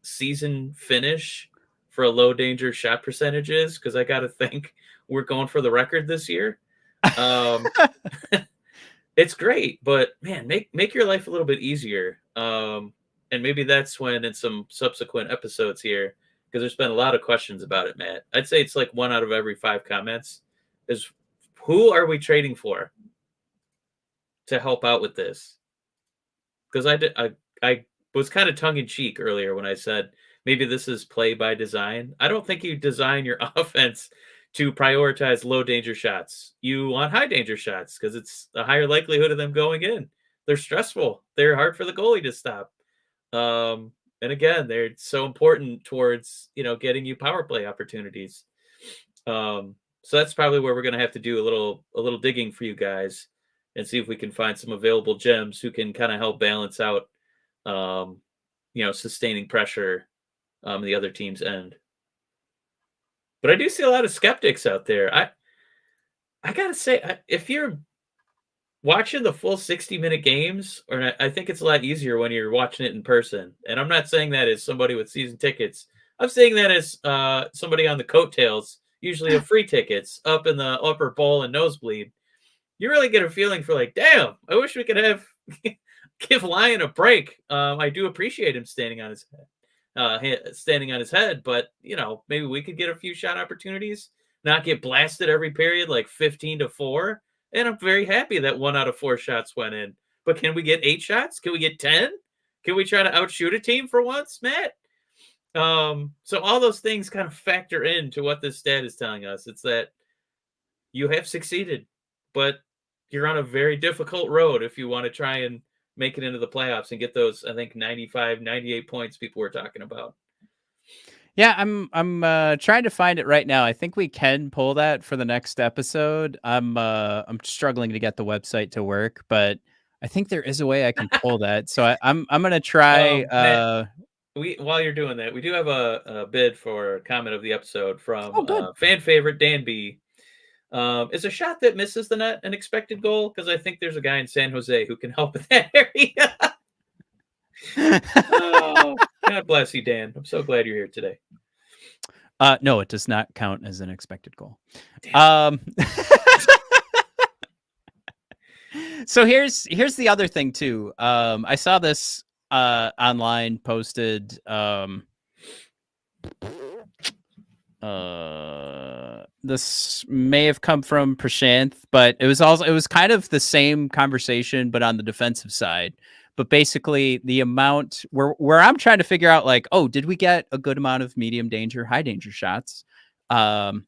season finish for a low danger shot percentage is, because I got to think we're going for the record this year. It's great, but man, make your life a little bit easier. And maybe that's when in some subsequent episodes here, because there's been a lot of questions about it, Matt. I'd say it's like 1 out of every 5 comments is, who are we trading for to help out with this? Because I was kind of tongue in cheek earlier when I said maybe this is play by design. I don't think you design your offense to prioritize low danger shots. You want high danger shots because it's a higher likelihood of them going in. They're stressful. They're hard for the goalie to stop. And again, they're so important towards, getting you power play opportunities. So that's probably where we're going to have to do a little digging for you guys and see if we can find some available gems who can kind of help balance out, sustaining pressure on the other team's end. But I do see a lot of skeptics out there. I I gotta say, if you're watching the full 60-minute games, or I think it's a lot easier when you're watching it in person. And I'm not saying that as somebody with season tickets. I'm saying that as somebody on the coattails, usually of free tickets, up in the upper bowl and nosebleed. You really get a feeling for like, damn, I wish we could have give Lyon a break. I do appreciate him standing on his head, but maybe we could get a few shot opportunities, not get blasted every period like 15-4. And I'm very happy that 1 out of 4 shots went in. But can we get 8 shots? Can we get 10? Can we try to outshoot a team for once, Matt? So all those things kind of factor into what this stat is telling us. It's that you have succeeded, but you're on a very difficult road if you want to try and make it into the playoffs and get those, I think, 95, 98 points people were talking about. Yeah, I'm trying to find it right now. I think we can pull that for the next episode. I'm struggling to get the website to work, but I think there is a way I can pull that. So I'm gonna try. Matt, while you're doing that, we do have a bid for comment of the episode from fan favorite Dan B. Is a shot that misses the net an expected goal? Because I think there's a guy in San Jose who can help with that area. Oh, God bless you, Dan. I'm so glad you're here today. No, it does not count as an expected goal. So here's the other thing too. I saw this online posted. This may have come from Prashanth, but it was kind of the same conversation, but on the defensive side. But basically, the amount where I'm trying to figure out, like, oh, did we get a good amount of medium danger, high danger shots? What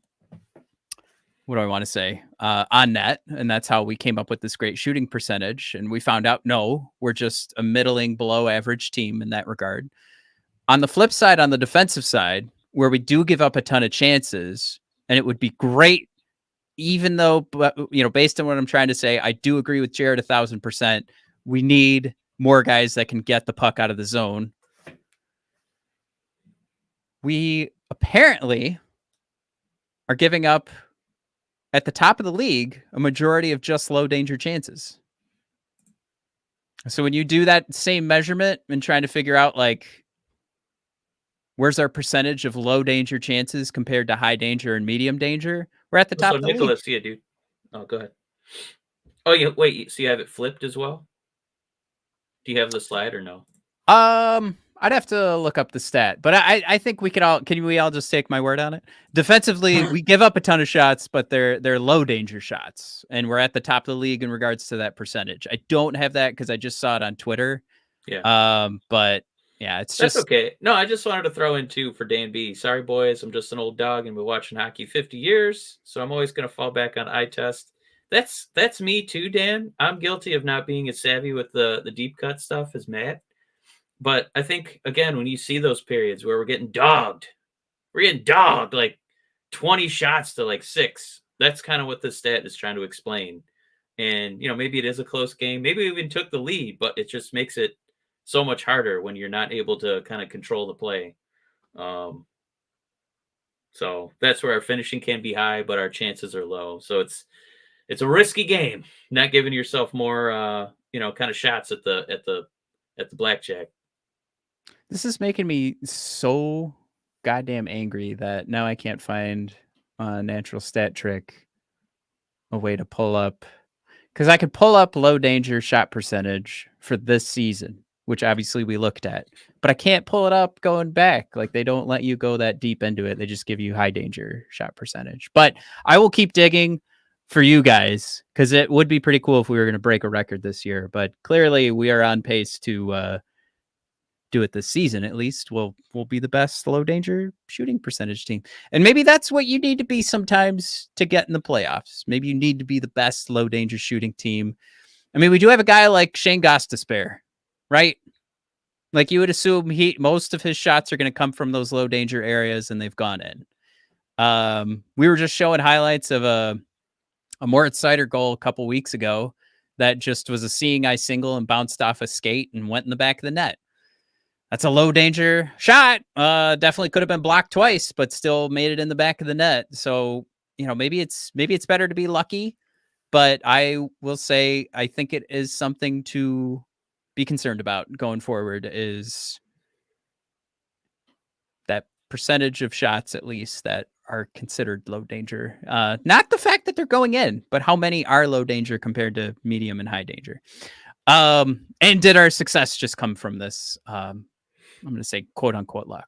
do I want to say? On net, and that's how we came up with this great shooting percentage. And we found out, no, we're just a middling below average team in that regard. On the flip side, on the defensive side, where we do give up a ton of chances, and it would be great, even though, based on what I'm trying to say, I do agree with Jared 1,000%. We need more guys that can get the puck out of the zone. We apparently are giving up, at the top of the league, a majority of just low danger chances. So when you do that same measurement and trying to figure out, like, where's our percentage of low danger chances compared to high danger and medium danger, we're at the top of the Nicholas, league. Yeah, dude. Oh, go ahead. Oh, yeah. Wait, so you have it flipped as well? Do you have the slide or no? I'd have to look up the stat, but I think we can we all just take my word on it? Defensively, we give up a ton of shots, but they're low danger shots, and we're at the top of the league in regards to that percentage. I don't have that because I just saw it on Twitter. Yeah. But yeah, that's okay. No, I just wanted to throw in too for Dan B. Sorry, boys, I'm just an old dog and been watching hockey 50 years, so I'm always going to fall back on eye test. That's me too, Dan. I'm guilty of not being as savvy with the deep cut stuff as Matt. But I think, again, when you see those periods where we're getting dogged like 20 shots to like 6. That's kind of what this stat is trying to explain. And, maybe it is a close game. Maybe we even took the lead, but it just makes it so much harder when you're not able to kind of control the play. So that's where our finishing can be high, but our chances are low. So it's a risky game, not giving yourself more, kind of shots at the blackjack. This is making me so goddamn angry that now I can't find a natural stat trick, a way to pull up, because I could pull up low danger shot percentage for this season, which obviously we looked at, but I can't pull it up going back. Like, they don't let you go that deep into it. They just give you high danger shot percentage. But I will keep digging for you guys, because it would be pretty cool if we were going to break a record this year. But clearly we are on pace to do it this season. At least we'll be the best low danger shooting percentage team. And maybe that's what you need to be sometimes to get in the playoffs. Maybe you need to be the best low danger shooting team. I mean, we do have a guy like Shane Goss to spare, right? Like, you would assume most of his shots are going to come from those low danger areas, and they've gone in. We were just showing highlights of a Moritz Seider goal a couple weeks ago that just was a seeing eye single and bounced off a skate and went in the back of the net. That's a low danger shot. Definitely could have been blocked twice, but still made it in the back of the net. So maybe it's better to be lucky, but I will say I think it is something to be concerned about going forward, is that percentage of shots, at least, that are considered low danger. Not the fact that they're going in, but how many are low danger compared to medium and high danger. And did our success just come from this? I'm going to say quote unquote luck.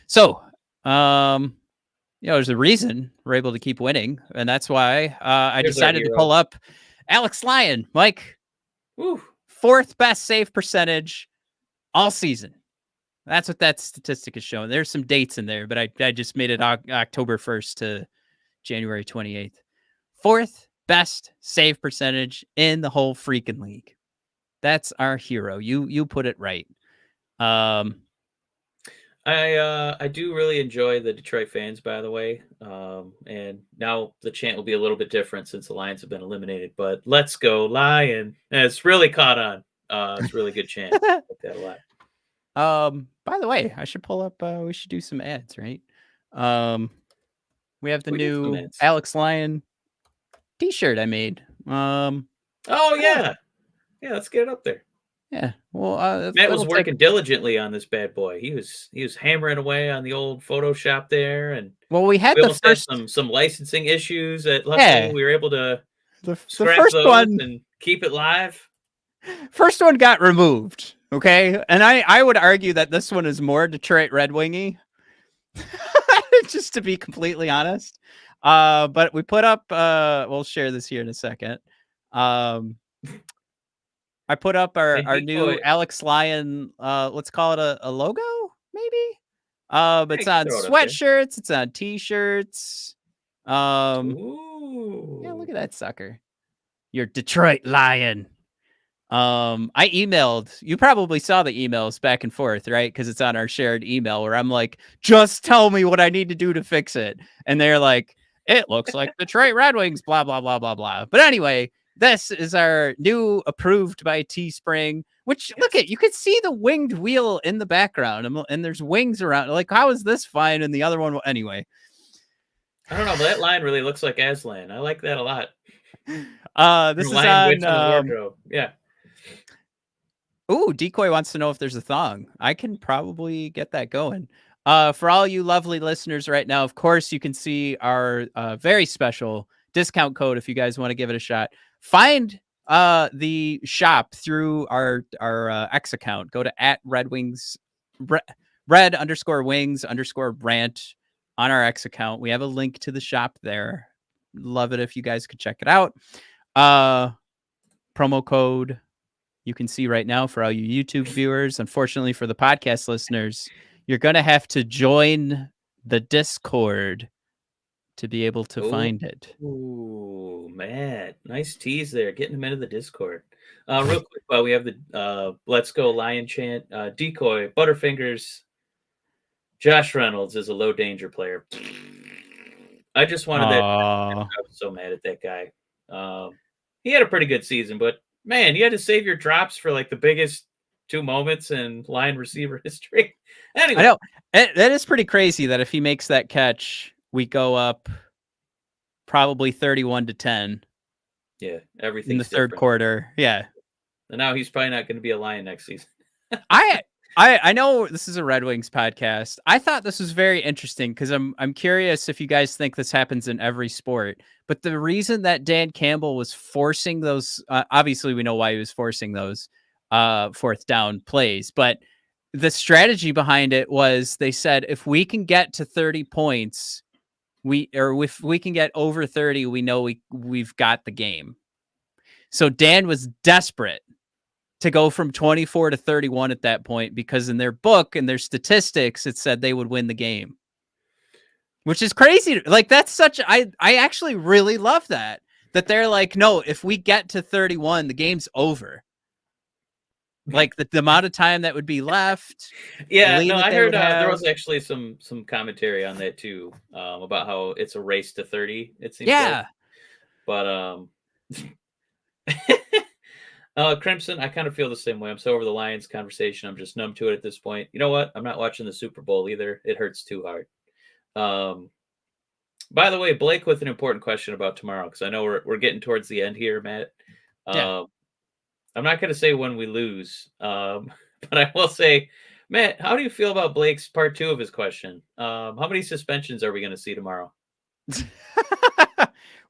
So, there's a reason we're able to keep winning, and that's why I Here's our decided to hero. pull up Alex Lyon. Mike, Woo. 4th best save percentage all season. That's what that statistic is showing. There's some dates in there, but I just made it October 1st to January 28th. 4th best save percentage in the whole freaking league. That's our hero. You put it right. I do really enjoy the Detroit fans, by the way. And now the chant will be a little bit different since the Lions have been eliminated. But let's go Lion! And it's really caught on. It's a really good chant. I like that a lot. By the way, I should pull up. We should do some ads, right? We have the We did some new ads. Alex Lyon T-shirt I made. Oh yeah, let's get it up there. Yeah. Well, Matt was working diligently on this bad boy. He was hammering away on the old Photoshop there, and we had we the almost had first some licensing issues that luckily we were able to the scrap first those one. and keep it live. First one got removed. Okay, and I would argue that this one is more Detroit Red Wingy. Just to be completely honest. But we put up. We'll share this here in a second. I put up our new Alex Lyon, let's call it a logo, maybe. It's on sweatshirts, it's on t-shirts. Ooh. Yeah, look at that sucker. Your Detroit Lion. I emailed, you probably saw the emails back and forth, right? Because it's on our shared email where I'm like, just tell me what I need to do to fix it. And they're like, it looks like Detroit Red Wings, blah, blah, blah, blah, blah. But anyway, this is our new approved by Teespring, which look at, you could see the winged wheel in the background and there's wings around. Like, how is this fine? And the other one, anyway. I don't know, but that line really looks like Aslan. I like that a lot. This is on the wardrobe. Yeah. Ooh, Decoy wants to know if there's a thong. I can probably get that going. For all you lovely listeners right now, of course, you can see our very special discount code if you guys want to give it a shot. Find the shop through our X account. Go to @Red_Wings Rant on our X account. We have a link to the shop there. Love it if you guys could check it out. Promo code you can see right now for all you YouTube viewers. Unfortunately, for the podcast listeners, you're going to have to join the Discord to be able to find it. Ooh, Matt. Nice tease there. Getting them into the Discord. Real quick, while we have the Let's Go Lion chant, Decoy, Butterfingers, Josh Reynolds is a low danger player. I just wanted that. I was so mad at that guy. He had a pretty good season, but man, you had to save your drops for like the biggest 2 moments in Lion receiver history. Anyway, I know that is pretty crazy that if he makes that catch, we go up probably 31-10. Yeah, everything in the third quarter. Yeah, and now he's probably not going to be a Lion next season. I know this is a Red Wings podcast. I thought this was very interesting because I'm curious if you guys think this happens in every sport. But the reason that Dan Campbell was forcing those, obviously we know why he was forcing those 4th down plays, but the strategy behind it was they said if we can get to 30 points, if we can get over 30, we know we've got the game. So Dan was desperate to go from 24 to 31 at that point, because in their book and their statistics, it said they would win the game, which is crazy. Like, that's such, I actually really love that they're like, no, if we get to 31, the game's over. Like the amount of time that would be left. Yeah, no, I heard there was actually some commentary on that too, about how it's a race to 30. It seems like. But Crimson, I kind of feel the same way. I'm so over the Lions conversation. I'm just numb to it at this point. You know what? I'm not watching the Super Bowl either. It hurts too hard. By the way, Blake with an important question about tomorrow, because I know we're getting towards the end here, Matt. Yeah. I'm not going to say when we lose, but I will say, Matt, how do you feel about Blake's part 2 of his question? How many suspensions are we going to see tomorrow?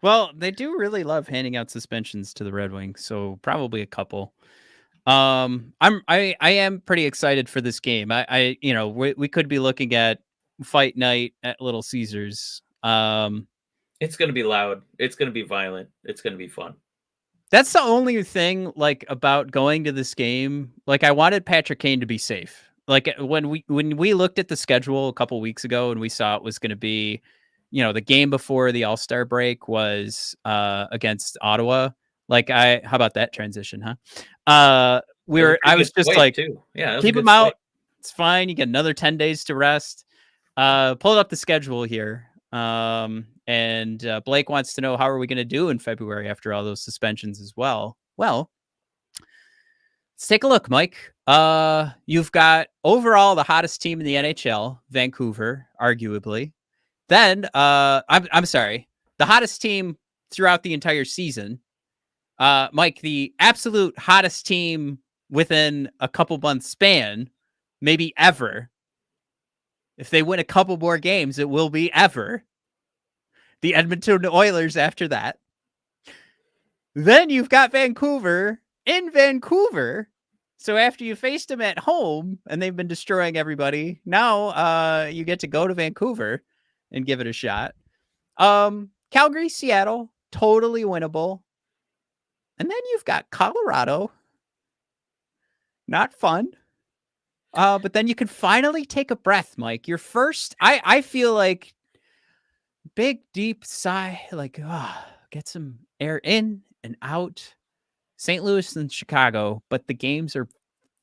Well, they do really love handing out suspensions to the Red Wings, so probably a couple. I am pretty excited for this game. We could be looking at fight night at Little Caesars. It's going to be loud. It's going to be violent. It's going to be fun. That's the only thing like about going to this game. Like I wanted Patrick Kane to be safe. Like when we looked at the schedule a couple weeks ago and we saw it was going to be, the game before the All-Star break was against Ottawa. How about that transition, huh? I was just like, too. Yeah, keep him out. It's fine. You get another 10 days to rest. Pulled up the schedule here. And Blake wants to know, how are we going to do in February after all those suspensions as well? Well, let's take a look, Mike. You've got overall the hottest team in the NHL, Vancouver, arguably. Then, I'm sorry, the hottest team throughout the entire season. Mike, the absolute hottest team within a couple months span, maybe ever. If they win a couple more games, it will be ever. The Edmonton Oilers after that. Then you've got Vancouver in Vancouver. So after you faced them at home and they've been destroying everybody, now you get to go to Vancouver and give it a shot. Calgary, Seattle, totally winnable. And then you've got Colorado. Not fun. But then you can finally take a breath, Mike. Your first, I feel like, big, deep sigh, like, get some air in and out. St. Louis and Chicago, but the games are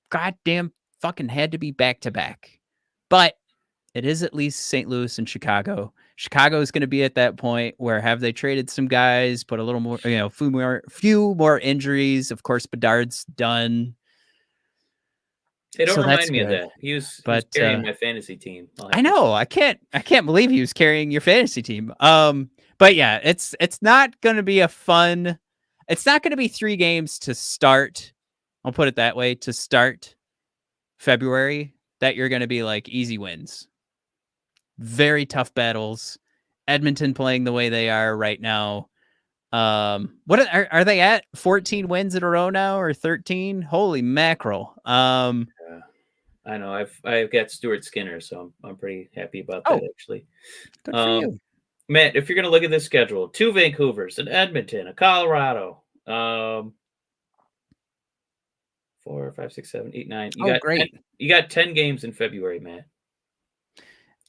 goddamn fucking had to be back to back. But it is at least St. Louis and Chicago. Chicago is going to be at that point where have they traded some guys, put a little more, few more injuries. Of course, Bedard's done. They don't remind me of that. He was carrying my fantasy team. I know. I can't believe he was carrying your fantasy team. But yeah, it's not going to be it's not going to be 3 games to start. I'll put it that way, to start February that you're going to be like easy wins. Very tough battles. Edmonton playing the way they are right now. What are they at? 14 wins in a row now, or 13? Holy mackerel. I know. I've got Stuart Skinner, so I'm pretty happy about that, actually. Good for you. Matt, if you're going to look at this schedule, 2 Vancouvers, an Edmonton, a Colorado, 4, 5, 6, 7, 8, 9. Great. You got 10 games in February, Matt.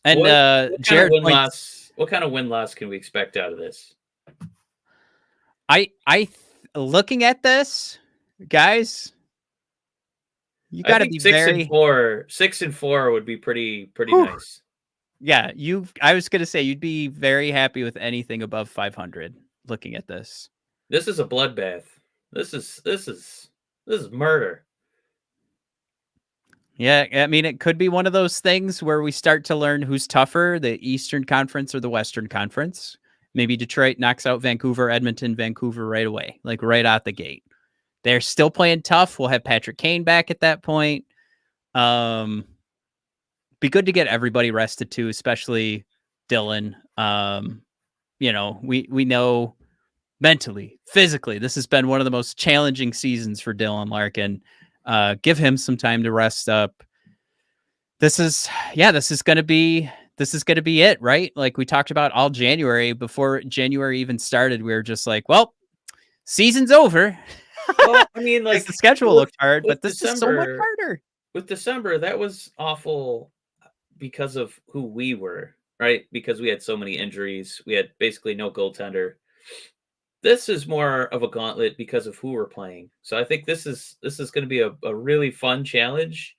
And what kind of win-loss can we expect out of this? Looking at this, guys, you got to be 6-4 would be pretty nice. Yeah, I was going to say you'd be very happy with anything above 500 looking at this. This is a bloodbath. This is murder. Yeah, I mean, it could be one of those things where we start to learn who's tougher, the Eastern Conference or the Western Conference. Maybe Detroit knocks out Vancouver, Edmonton, Vancouver right away, like right out the gate. They're still playing tough. We'll have Patrick Kane back at that point. Be good to get everybody rested too, especially Dylan. We know mentally, physically, this has been one of the most challenging seasons for Dylan Larkin. Give him some time to rest up. This is going to be it, right? Like we talked about all January. Before January even started, we were just like, well, season's over. Well, I mean, like the schedule looked hard, but this is so much harder. With December, that was awful because of who we were, right? Because we had so many injuries. We had basically no goaltender. This is more of a gauntlet because of who we're playing. So I think this is going to be a really fun challenge.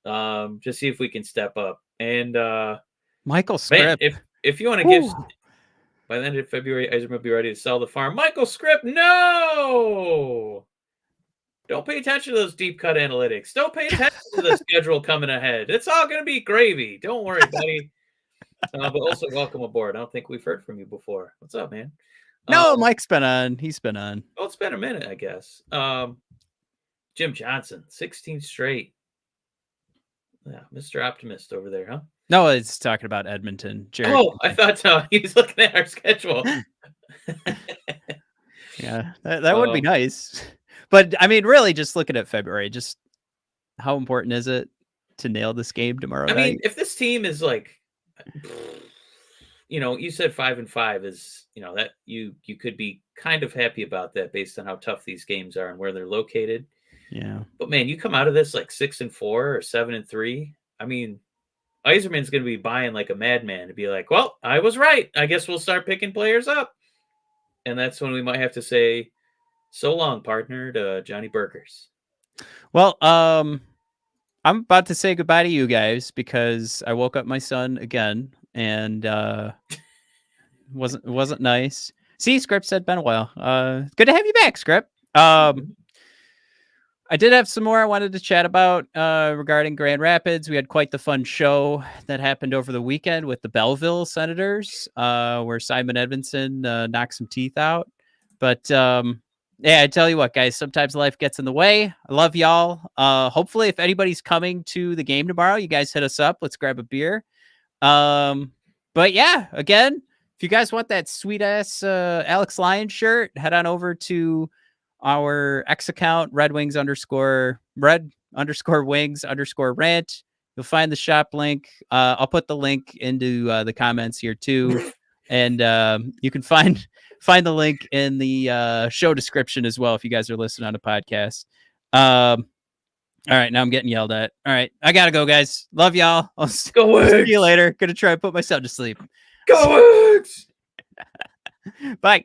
Just see if we can step up. And Michael Scripp, if you want to give by the end of February, Eisner will be ready to sell the farm. Michael Scripp, no! Don't pay attention to those deep cut analytics. Don't pay attention to the schedule coming ahead. It's all going to be gravy. Don't worry, buddy. But also welcome aboard. I don't think we've heard from you before. What's up, man? No, Mike's been on. He's been on. Well, it's been a minute, I guess. Jim Johnson, 16 straight. Yeah, Mr. Optimist over there, huh? No, it's talking about Edmonton. Jared. Oh, I thought he was looking at our schedule. Yeah, that would be nice. But I mean, really, just looking at February, just how important is it to nail this game tomorrow I night? mean, if this team is like, you said 5-5 is, that you could be kind of happy about that based on how tough these games are and where they're located. Yeah. But man, you come out of this like 6-4 or 7-3. I mean, Yzerman's going to be buying like a madman to be like, well, I was right. I guess we'll start picking players up. And that's when we might have to say, so long, partner, to Johnny Burgers. Well, I'm about to say goodbye to you guys because I woke up my son again and wasn't nice. See, Script said been a while. Good to have you back, Script. I did have some more I wanted to chat about regarding Grand Rapids. We had quite the fun show that happened over the weekend with the Belleville Senators, where Simon Edmondson knocked some teeth out. But yeah, I tell you what, guys, sometimes life gets in the way. I love y'all. Hopefully, if anybody's coming to the game tomorrow, you guys hit us up. Let's grab a beer. But yeah, again, if you guys want that sweet ass Alex Lyon shirt, head on over to our X account, Red Wings _Wings _rant. You'll find the shop link. I'll put the link into the comments here too. And you can find the link in the show description as well if you guys are listening on a podcast. All right, now I'm getting yelled at. All right, I gotta go, guys. Love y'all. I'll see you later. Gonna try and put myself to sleep. Go Wings! Bye.